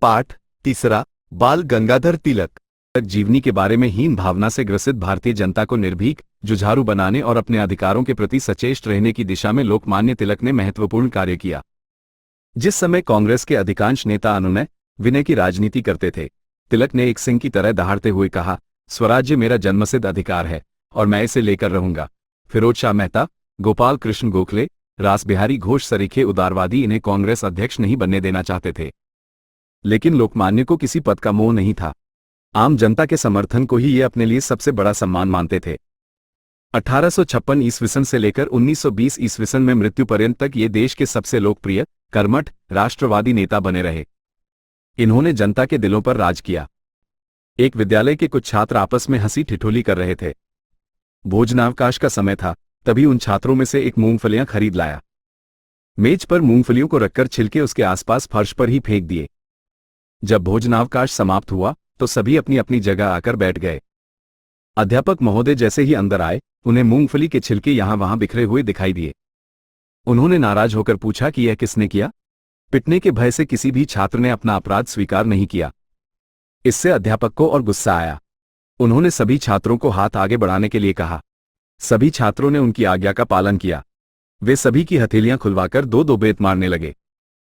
पाठ तीसरा। बाल गंगाधर तिलक जीवनी के बारे में हीन भावना से ग्रसित भारतीय जनता को निर्भीक, जुझारू बनाने और अपने अधिकारों के प्रति सचेष्ट रहने की दिशा में लोकमान्य तिलक ने महत्वपूर्ण कार्य किया। जिस समय कांग्रेस के अधिकांश नेता अनुनय विनय की राजनीति करते थे, तिलक ने एक सिंह की तरह दहाड़ते हुए कहा, स्वराज्य मेरा जन्मसिद्ध अधिकार है और मैं इसे लेकर रहूंगा। फिरोज शाह मेहता, गोपाल कृष्ण गोखले, रासबिहारी घोष सरीखे उदारवादी इन्हें कांग्रेस अध्यक्ष नहीं बनने देना चाहते थे, लेकिन लोकमान्य को किसी पद का मोह नहीं था। आम जनता के समर्थन को ही ये अपने लिए सबसे बड़ा सम्मान मानते थे। 1856 ईस्वीसन से लेकर 1920 ईस्वीसन में मृत्यु पर्यंत तक ये देश के सबसे लोकप्रिय, कर्मठ, राष्ट्रवादी नेता बने रहे। इन्होंने जनता के दिलों पर राज किया। एक विद्यालय के कुछ छात्र आपस में हंसी ठिठोली कर रहे थे। भोजनावकाश का समय था, तभी उन छात्रों में से एक मूंगफलियां खरीद लाया। मेज पर मूंगफलियों को रखकर छिलके उसके आसपास फर्श पर ही फेंक दिए। जब भोजनावकाश समाप्त हुआ तो सभी अपनी अपनी जगह आकर बैठ गए। अध्यापक महोदय जैसे ही अंदर आए, उन्हें मूंगफली के छिलके यहां वहां बिखरे हुए दिखाई दिए। उन्होंने नाराज होकर पूछा कि यह किसने किया। पिटने के भय से किसी भी छात्र ने अपना अपराध स्वीकार नहीं किया। इससे अध्यापक को और गुस्सा आया। उन्होंने सभी छात्रों को हाथ आगे बढ़ाने के लिए कहा। सभी छात्रों ने उनकी आज्ञा का पालन किया। वे सभी की हथेलियां खुलवाकर दो दो बेत मारने लगे,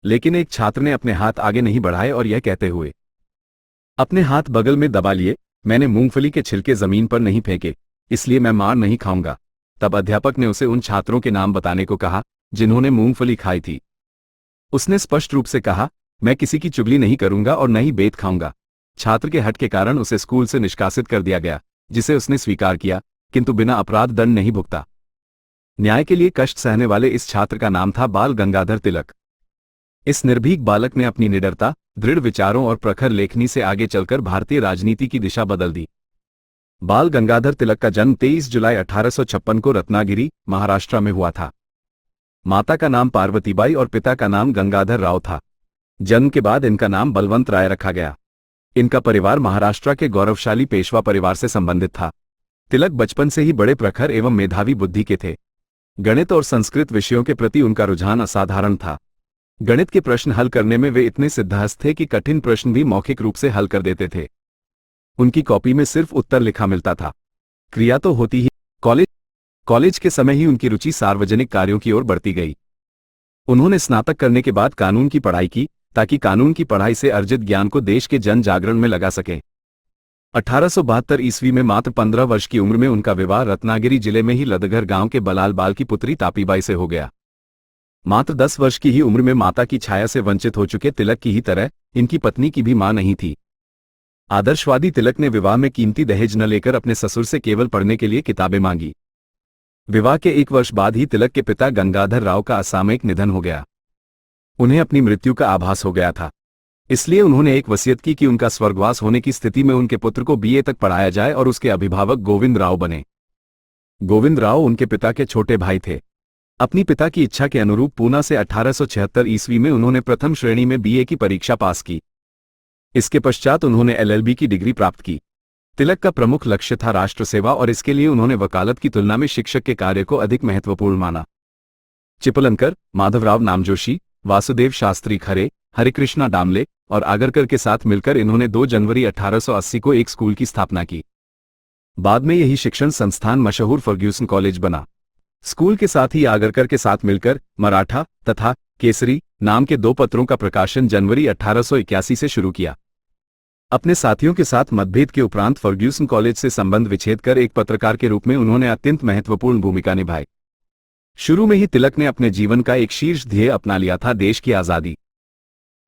लेकिन एक छात्र ने अपने हाथ आगे नहीं बढ़ाए और यह कहते हुए अपने हाथ बगल में दबा लिए, मैंने मूंगफली के छिलके जमीन पर नहीं फेंके, इसलिए मैं मार नहीं खाऊंगा। तब अध्यापक ने उसे उन छात्रों के नाम बताने को कहा जिन्होंने मूंगफली खाई थी। उसने स्पष्ट रूप से कहा, मैं किसी की चुगली नहीं करूंगा और न ही बेत खाऊंगा। छात्र के हट के कारण उसे स्कूल से निष्कासित कर दिया गया, जिसे उसने स्वीकार किया, किंतु बिना अपराध दंड नहीं भुगता। न्याय के लिए कष्ट सहने वाले इस छात्र का नाम था बाल गंगाधर तिलक। इस निर्भीक बालक ने अपनी निडरता, दृढ़ विचारों और प्रखर लेखनी से आगे चलकर भारतीय राजनीति की दिशा बदल दी। बाल गंगाधर तिलक का जन्म 23 जुलाई 1856 को रत्नागिरी, महाराष्ट्र में हुआ था। माता का नाम पार्वतीबाई और पिता का नाम गंगाधर राव था। जन्म के बाद इनका नाम बलवंत राय रखा गया। इनका परिवार महाराष्ट्र के गौरवशाली पेशवा परिवार से संबंधित था। तिलक बचपन से ही बड़े प्रखर एवं मेधावी बुद्धि के थे। गणित और संस्कृत विषयों के प्रति उनका रुझान असाधारण था। गणित के प्रश्न हल करने में वे इतने सिद्धहस्त थे कि कठिन प्रश्न भी मौखिक रूप से हल कर देते थे। उनकी कॉपी में सिर्फ उत्तर लिखा मिलता था, क्रिया तो होती ही। कॉलेज के समय ही उनकी रुचि सार्वजनिक कार्यों की ओर बढ़ती गई। उन्होंने स्नातक करने के बाद कानून की पढ़ाई की, ताकि कानून की पढ़ाई से अर्जित ज्ञान को देश के जन जागरण में लगा सकें। 1872 ईस्वी में मात्र 15 वर्ष की उम्र में उनका विवाह रत्नागिरी जिले में ही लदघर गांव के बलाल बाल की पुत्री तापीबाई से हो गया। मात्र 10 वर्ष की ही उम्र में माता की छाया से वंचित हो चुके तिलक की ही तरह इनकी पत्नी की भी मां नहीं थी। आदर्शवादी तिलक ने विवाह में कीमती दहेज न लेकर अपने ससुर से केवल पढ़ने के लिए किताबें मांगी। विवाह के 1 वर्ष बाद ही तिलक के पिता गंगाधर राव का असामयिक निधन हो गया। उन्हें अपनी मृत्यु का आभास हो गया था, इसलिए उन्होंने एक वसीयत की कि उनका स्वर्गवास होने की स्थिति में उनके पुत्र को बीए तक पढ़ाया जाए और उसके अभिभावक गोविंद राव बने। गोविंद राव उनके पिता के छोटे भाई थे। अपनी पिता की इच्छा के अनुरूप पूना से 1876 ईस्वी में उन्होंने प्रथम श्रेणी में बीए की परीक्षा पास की। इसके पश्चात उन्होंने एलएलबी की डिग्री प्राप्त की। तिलक का प्रमुख लक्ष्य था राष्ट्र सेवा और इसके लिए उन्होंने वकालत की तुलना में शिक्षक के कार्य को अधिक महत्वपूर्ण माना। चिपलंकर, माधवराव नामजोशी, वासुदेव शास्त्री खरे, हरिकृष्णा डामले और आगरकर के साथ मिलकर इन्होंने 2 जनवरी 1880 को एक स्कूल की स्थापना की। बाद में यही शिक्षण संस्थान मशहूर फर्ग्यूसन कॉलेज बना। स्कूल के साथ ही आगरकर के साथ मिलकर मराठा तथा केसरी नाम के 2 पत्रों का प्रकाशन जनवरी 1881 से शुरू किया। अपने साथियों के साथ मतभेद के उपरांत फर्ग्यूसन कॉलेज से संबंध विच्छेद कर एक पत्रकार के रूप में उन्होंने अत्यंत महत्वपूर्ण भूमिका निभाई। शुरू में ही तिलक ने अपने जीवन का एक शीर्ष ध्येय अपना लिया था, देश की आजादी।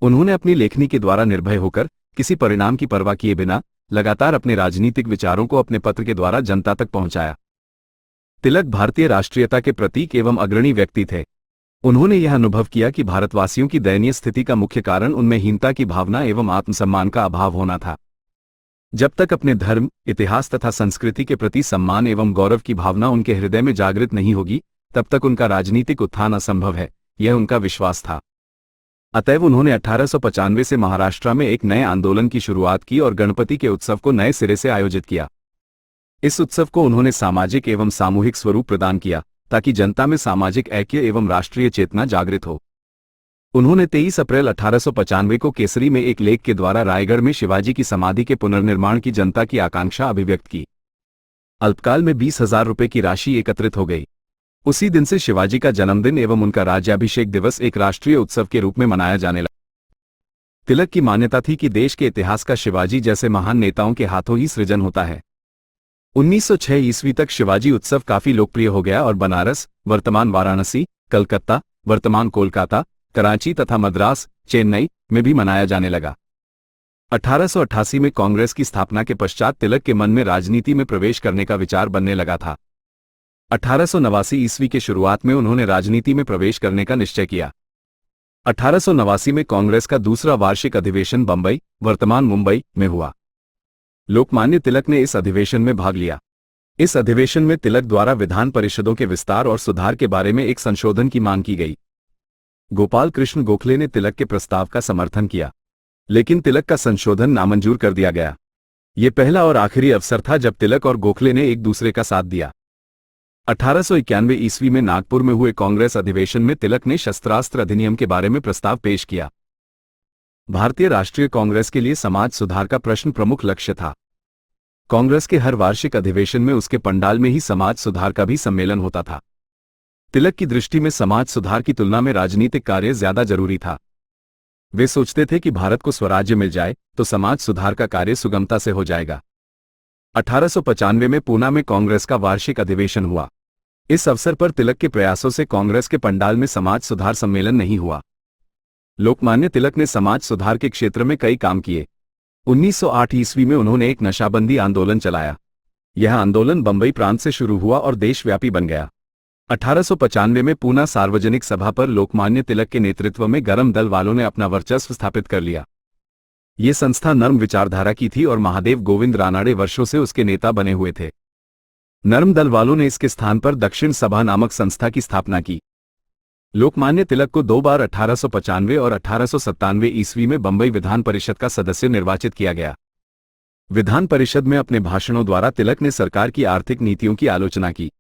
उन्होंने अपनी लेखनी के द्वारा निर्भय होकर, किसी परिणाम की परवाह किए बिना, लगातार अपने राजनीतिक विचारों को अपने पत्र के द्वारा जनता तक पहुंचाया। तिलक भारतीय राष्ट्रीयता के प्रतीक एवं अग्रणी व्यक्ति थे। उन्होंने यह अनुभव किया कि भारतवासियों की दयनीय स्थिति का मुख्य कारण उनमें हीनता की भावना एवं आत्मसम्मान का अभाव होना था। जब तक अपने धर्म, इतिहास तथा संस्कृति के प्रति सम्मान एवं गौरव की भावना उनके हृदय में जागृत नहीं होगी, तब तक उनका राजनीतिक उत्थान असंभव है, यह उनका विश्वास था। अतएव उन्होंने 1895 से महाराष्ट्र में एक नए आंदोलन की शुरुआत की और गणपति के उत्सव को नए सिरे से आयोजित किया। इस उत्सव को उन्होंने सामाजिक एवं सामूहिक स्वरूप प्रदान किया, ताकि जनता में सामाजिक ऐक्य एवं राष्ट्रीय चेतना जागृत हो। उन्होंने 23 अप्रैल 1895 को केसरी में एक लेख के द्वारा रायगढ़ में शिवाजी की समाधि के पुनर्निर्माण की जनता की आकांक्षा अभिव्यक्त की। अल्पकाल में 20,000 रुपये की राशि एकत्रित हो गई। उसी दिन से शिवाजी का जन्मदिन एवं उनका राज्याभिषेक दिवस एक राष्ट्रीय उत्सव के रूप में मनाया जाने लगा। तिलक की मान्यता थी कि देश के इतिहास का शिवाजी जैसे महान नेताओं के हाथों ही सृजन होता है। 1906 ईस्वी तक शिवाजी उत्सव काफी लोकप्रिय हो गया और बनारस, वर्तमान वाराणसी, कलकत्ता, वर्तमान कोलकाता, कराची तथा मद्रास, चेन्नई में भी मनाया जाने लगा। 1888 में कांग्रेस की स्थापना के पश्चात तिलक के मन में राजनीति में प्रवेश करने का विचार बनने लगा था। 1889 ईस्वी के शुरुआत में उन्होंने राजनीति में प्रवेश करने का निश्चय किया। 1889 में कांग्रेस का दूसरा वार्षिक अधिवेशन बंबई, वर्तमान मुंबई में हुआ। लोकमान्य तिलक ने इस अधिवेशन में भाग लिया। इस अधिवेशन में तिलक द्वारा विधान परिषदों के विस्तार और सुधार के बारे में एक संशोधन की मांग की गई। गोपाल कृष्ण गोखले ने तिलक के प्रस्ताव का समर्थन किया, लेकिन तिलक का संशोधन नामंजूर कर दिया गया। यह पहला और आखिरी अवसर था जब तिलक और गोखले ने एक दूसरे का साथ दिया। 1891 ईस्वी में नागपुर में हुए कांग्रेस अधिवेशन में तिलक ने शस्त्रास्त्र अधिनियम के बारे में प्रस्ताव पेश किया। भारतीय राष्ट्रीय कांग्रेस के लिए समाज सुधार का प्रश्न प्रमुख लक्ष्य था। कांग्रेस के हर वार्षिक अधिवेशन में उसके पंडाल में ही समाज सुधार का भी सम्मेलन होता था। तिलक की दृष्टि में समाज सुधार की तुलना में राजनीतिक कार्य ज्यादा जरूरी था। वे सोचते थे कि भारत को स्वराज्य मिल जाए तो समाज सुधार का कार्य सुगमता से हो जाएगा। 1895 में पूना में कांग्रेस का वार्षिक अधिवेशन हुआ। इस अवसर पर तिलक के प्रयासों से कांग्रेस के पंडाल में समाज सुधार सम्मेलन नहीं हुआ। लोकमान्य तिलक ने समाज सुधार के क्षेत्र में कई काम किए। 1908 ईस्वी में उन्होंने एक नशाबंदी आंदोलन चलाया। यह आंदोलन बंबई प्रांत से शुरू हुआ और देशव्यापी बन गया। 1895 में पूना सार्वजनिक सभा पर लोकमान्य तिलक के नेतृत्व में गरम दल वालों ने अपना वर्चस्व स्थापित कर लिया। ये संस्था नर्म विचारधारा की थी और महादेव गोविंद रानाडे वर्षों से उसके नेता बने हुए थे। नर्म दल वालों ने इसके स्थान पर दक्षिण सभा नामक संस्था की स्थापना की। लोकमान्य तिलक को 2 बार 1895 और 1897 ईस्वी में बंबई विधान परिषद का सदस्य निर्वाचित किया गया। विधान परिषद में अपने भाषणों द्वारा तिलक ने सरकार की आर्थिक नीतियों की आलोचना की।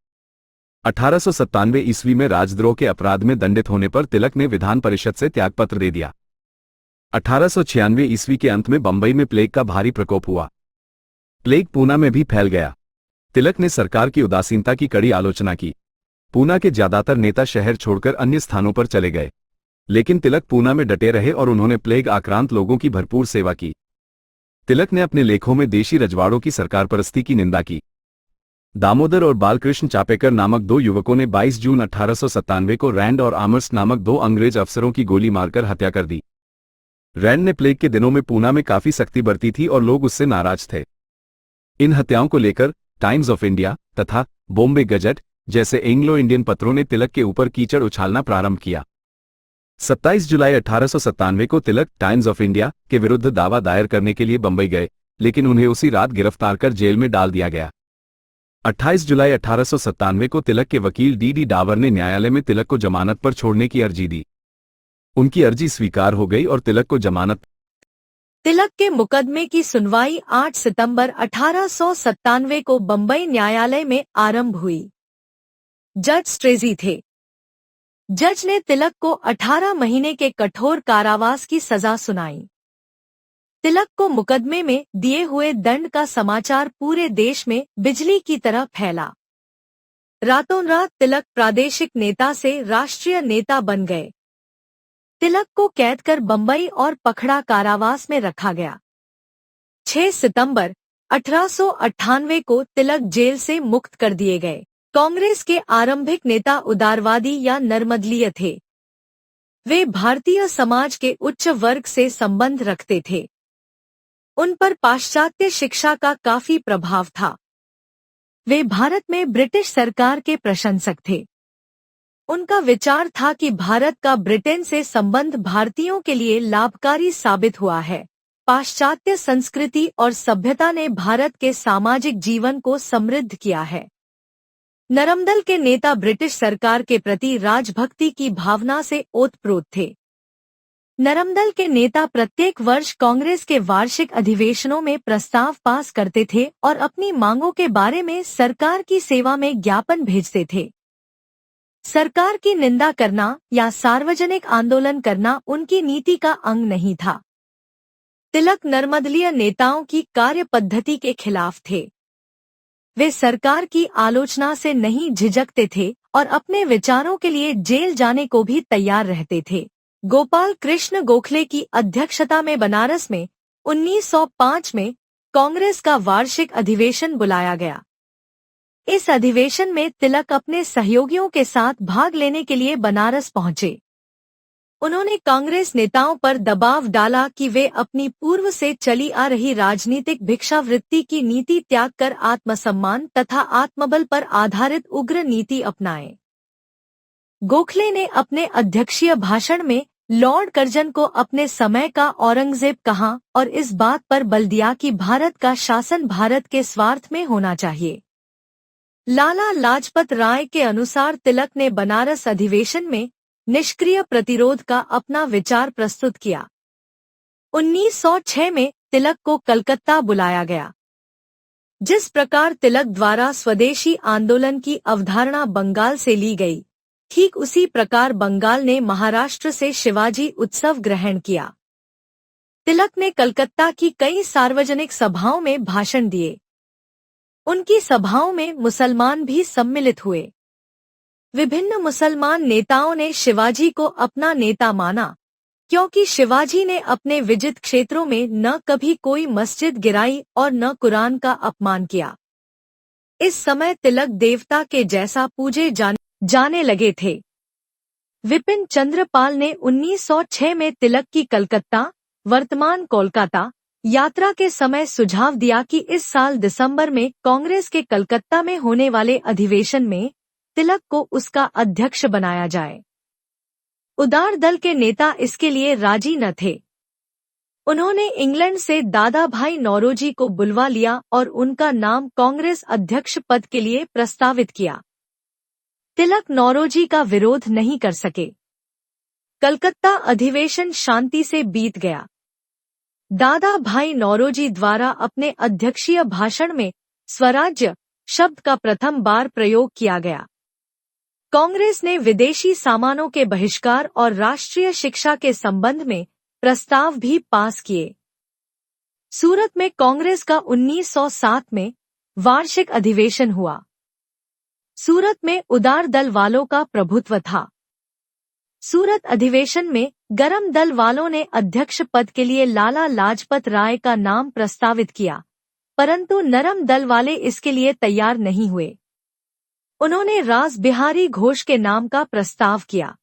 1897 ईस्वी में राजद्रोह के अपराध में दंडित होने पर तिलक ने विधान परिषद से त्यागपत्र दे दिया। 1896 ईस्वी के अंत में बंबई में प्लेग का भारी प्रकोप हुआ। प्लेग पूना में भी फैल गया। तिलक ने सरकार की उदासीनता की कड़ी आलोचना की। पूना के ज्यादातर नेता शहर छोड़कर अन्य स्थानों पर चले गए, लेकिन तिलक पूना में डटे रहे और उन्होंने प्लेग आक्रांत लोगों की भरपूर सेवा की। तिलक ने अपने लेखों में देशी रजवाड़ों की सरकारपरस्ती की निंदा की। दामोदर और बालकृष्ण चापेकर नामक 2 युवकों ने 22 जून 1897 को रैंड और आमर्स नामक 2 अंग्रेज अफसरों की गोली मारकर हत्या कर दी। रैंड ने प्लेग के दिनों में पूना में काफी सख्ती बरती थी और लोग उससे नाराज थे। इन हत्याओं को लेकर टाइम्स ऑफ इंडिया तथा बॉम्बे गजट जैसे एंग्लो इंडियन पत्रों ने तिलक के ऊपर कीचड़ उछालना प्रारंभ किया। 27 जुलाई 1897 को तिलक टाइम्स ऑफ इंडिया के विरुद्ध दावा दायर करने के लिए बंबई गए, लेकिन उन्हें उसी रात गिरफ्तार कर जेल में डाल दिया गया। 28 जुलाई 1897 को तिलक के वकील डी डावर ने न्यायालय में तिलक को जमानत पर छोड़ने की अर्जी दी। उनकी अर्जी स्वीकार हो गई और तिलक को जमानत। तिलक के मुकदमे की सुनवाई 8 सितंबर 1897 को बंबई न्यायालय में आरंभ हुई। जज स्ट्रेजी थे। जज ने तिलक को 18 महीने के कठोर कारावास की सजा सुनाई। तिलक को मुकदमे में दिए हुए दंड का समाचार पूरे देश में बिजली की तरह फैला। रातों रात तिलक प्रादेशिक नेता से राष्ट्रीय नेता बन गए। तिलक को कैद कर बंबई और पखड़ा कारावास में रखा गया। 6 सितंबर 1898 को तिलक जेल से मुक्त कर दिए गए। कांग्रेस के आरंभिक नेता उदारवादी या नर्मदलीय थे। वे भारतीय समाज के उच्च वर्ग से संबंध रखते थे। उन पर पाश्चात्य शिक्षा का काफी प्रभाव था। वे भारत में ब्रिटिश सरकार के प्रशंसक थे। उनका विचार था कि भारत का ब्रिटेन से संबंध भारतीयों के लिए लाभकारी साबित हुआ है। पाश्चात्य संस्कृति और सभ्यता ने भारत के सामाजिक जीवन को समृद्ध किया है। नरमदल के नेता ब्रिटिश सरकार के प्रति राजभक्ति की भावना से ओतप्रोत थे। नरमदल के नेता प्रत्येक वर्ष कांग्रेस के वार्षिक अधिवेशनों में प्रस्ताव पास करते थे और अपनी मांगों के बारे में सरकार की सेवा में ज्ञापन भेजते थे। सरकार की निंदा करना या सार्वजनिक आंदोलन करना उनकी नीति का अंग नहीं था। तिलक नर्मदलीय नेताओं की कार्य पद्धति के खिलाफ थे। वे सरकार की आलोचना से नहीं झिझकते थे और अपने विचारों के लिए जेल जाने को भी तैयार रहते थे। गोपाल कृष्ण गोखले की अध्यक्षता में बनारस में 1905 में कांग्रेस का वार्षिक अधिवेशन बुलाया गया। इस अधिवेशन में तिलक अपने सहयोगियों के साथ भाग लेने के लिए बनारस पहुंचे। उन्होंने कांग्रेस नेताओं पर दबाव डाला कि वे अपनी पूर्व से चली आ रही राजनीतिक भिक्षावृत्ति की नीति त्याग कर आत्मसम्मान तथा आत्मबल पर आधारित उग्र नीति अपनाएं। गोखले ने अपने अध्यक्षीय भाषण में लॉर्ड कर्जन को अपने समय का औरंगजेब कहा और इस बात पर बल दिया कि भारत का शासन भारत के स्वार्थ में होना चाहिए। लाला लाजपत राय के अनुसार तिलक ने बनारस अधिवेशन में निष्क्रिय प्रतिरोध का अपना विचार प्रस्तुत किया। 1906 में तिलक को कलकत्ता बुलाया गया। जिस प्रकार तिलक द्वारा स्वदेशी आंदोलन की अवधारणा बंगाल से ली गई, ठीक उसी प्रकार बंगाल ने महाराष्ट्र से शिवाजी उत्सव ग्रहण किया। तिलक ने कलकत्ता की कई सार्वजनिक सभाओं में भाषण दिए। उनकी सभाओं में मुसलमान भी सम्मिलित हुए। विभिन्न मुसलमान नेताओं ने शिवाजी को अपना नेता माना, क्योंकि शिवाजी ने अपने विजित क्षेत्रों में न कभी कोई मस्जिद गिराई और न कुरान का अपमान किया। इस समय तिलक देवता के जैसा पूजे जाने लगे थे। विपिन चंद्र पाल ने 1906 में तिलक की कलकत्ता, वर्तमान कोलकाता, यात्रा के समय सुझाव दिया कि इस साल दिसंबर में कांग्रेस के कलकत्ता में होने वाले अधिवेशन में तिलक को उसका अध्यक्ष बनाया जाए। उदार दल के नेता इसके लिए राजी न थे। उन्होंने इंग्लैंड से दादा भाई नौरोजी को बुलवा लिया और उनका नाम कांग्रेस अध्यक्ष पद के लिए प्रस्तावित किया। तिलक नौरोजी का विरोध नहीं कर सके। कलकत्ता अधिवेशन शांति से बीत गया। दादा भाई नौरोजी द्वारा अपने अध्यक्षीय भाषण में स्वराज्य शब्द का प्रथम बार प्रयोग किया गया। कांग्रेस ने विदेशी सामानों के बहिष्कार और राष्ट्रीय शिक्षा के संबंध में प्रस्ताव भी पास किए। सूरत में कांग्रेस का 1907 में वार्षिक अधिवेशन हुआ। सूरत में उदार दल वालों का प्रभुत्व था। सूरत अधिवेशन में गरम दल वालों ने अध्यक्ष पद के लिए लाला लाजपत राय का नाम प्रस्तावित किया, परंतु नरम दल वाले इसके लिए तैयार नहीं हुए। उन्होंने रास बिहारी घोष के नाम का प्रस्ताव किया।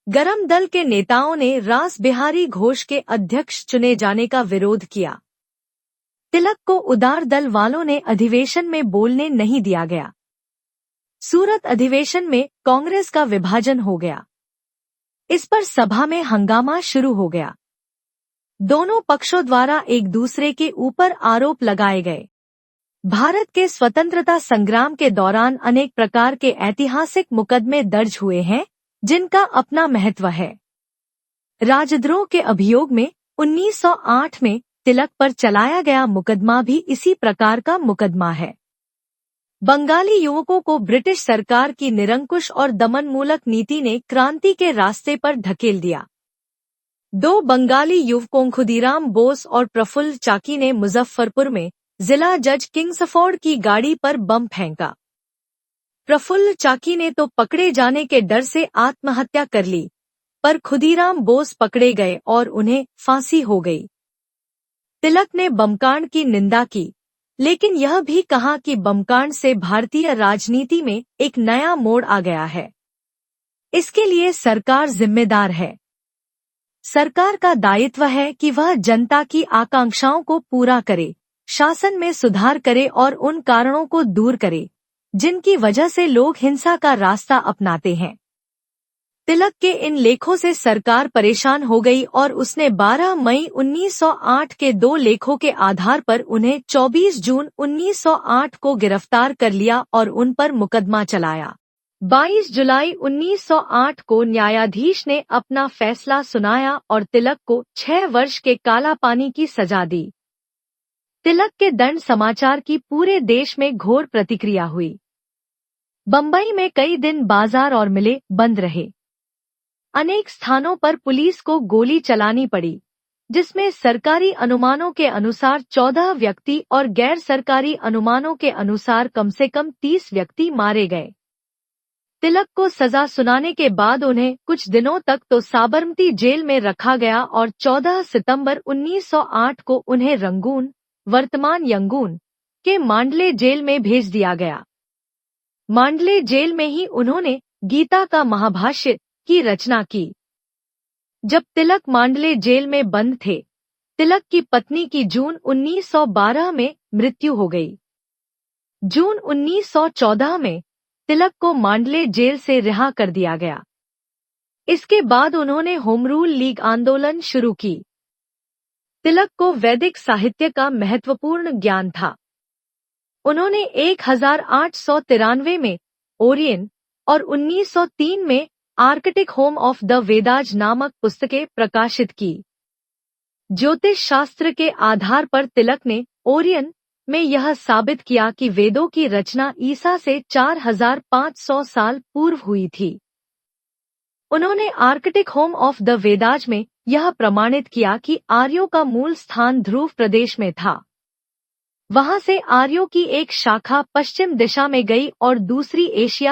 गरम दल के नेताओं ने रास बिहारी घोष के अध्यक्ष चुने जाने का विरोध किया। तिलक को उदार दल वालों ने अधिवेशन में बोलने नहीं दिया गया। सूरत अधिवेशन में कांग्रेस का विभाजन हो गया। इस पर सभा में हंगामा शुरू हो गया। दोनों पक्षों द्वारा एक दूसरे के ऊपर आरोप लगाए गए। भारत के स्वतंत्रता संग्राम के दौरान अनेक प्रकार के ऐतिहासिक मुकदमे दर्ज हुए हैं, जिनका अपना महत्व है। राजद्रोह के अभियोग में 1908 में तिलक पर चलाया गया मुकदमा भी इसी प्रकार का मुकदमा है। बंगाली युवकों को ब्रिटिश सरकार की निरंकुश और दमनमूलक नीति ने क्रांति के रास्ते पर ढकेल दिया। दो बंगाली युवकों खुदीराम बोस और प्रफुल्ल चाकी ने मुजफ्फरपुर में जिला जज किंग्सफोर्ड की गाड़ी पर बम फेंका। प्रफुल्ल चाकी ने तो पकड़े जाने के डर से आत्महत्या कर ली, पर खुदीराम बोस पकड़े गए और उन्हें फांसी हो गई। तिलक ने बमकांड की निंदा की, लेकिन यह भी कहा कि बमकांड से भारतीय राजनीति में एक नया मोड़ आ गया है। इसके लिए सरकार जिम्मेदार है। सरकार का दायित्व है कि वह जनता की आकांक्षाओं को पूरा करे, शासन में सुधार करे और उन कारणों को दूर करे जिनकी वजह से लोग हिंसा का रास्ता अपनाते हैं। तिलक के इन लेखों से सरकार परेशान हो गई और उसने 12 मई 1908 के दो लेखों के आधार पर उन्हें 24 जून 1908 को गिरफ्तार कर लिया और उन पर मुकदमा चलाया। 22 जुलाई 1908 को न्यायाधीश ने अपना फैसला सुनाया और तिलक को 6 वर्ष के काला पानी की सजा दी। तिलक के दंड समाचार की पूरे देश में घोर प्रतिक्रिया हुई। बंबई में कई दिन बाजार और मिलें बंद रहे। अनेक स्थानों पर पुलिस को गोली चलानी पड़ी, जिसमें सरकारी अनुमानों के अनुसार 14 व्यक्ति और गैर सरकारी अनुमानों के अनुसार कम से कम 30 व्यक्ति मारे गए। तिलक को सजा सुनाने के बाद उन्हें कुछ दिनों तक तो साबरमती जेल में रखा गया और 14 सितंबर 1908 को उन्हें रंगून, वर्तमान यंगून, के मांडले जेल में भेज दिया गया। मांडले जेल में ही उन्होंने गीता का महाभाष्य की रचना की। जब तिलक मांडले जेल में बंद थे, तिलक की पत्नी की जून 1912 में मृत्यु हो गई। जून 1914 में तिलक को मांडले जेल से रिहा कर दिया गया। इसके बाद उन्होंने होम रूल लीग आंदोलन शुरू की। तिलक को वैदिक साहित्य का महत्वपूर्ण ज्ञान था। उन्होंने 1893 में ओरियन और 1903 में Arctic home of the Vedas नामक पुस्तकें प्रकाशित की। ज्योतिष शास्त्र के आधार पर तिलक ने ओरियन में यह साबित किया कि वेदों की रचना ईसा से 4500 साल पूर्व हुई थी। उन्होंने Arctic home of the Vedas में यह प्रमाणित किया कि आर्यों का मूल स्थान ध्रुव प्रदेश में था। वहां से आर्यों की एक शाखा पश्चिम दिशा में गई और दूसरी एशिया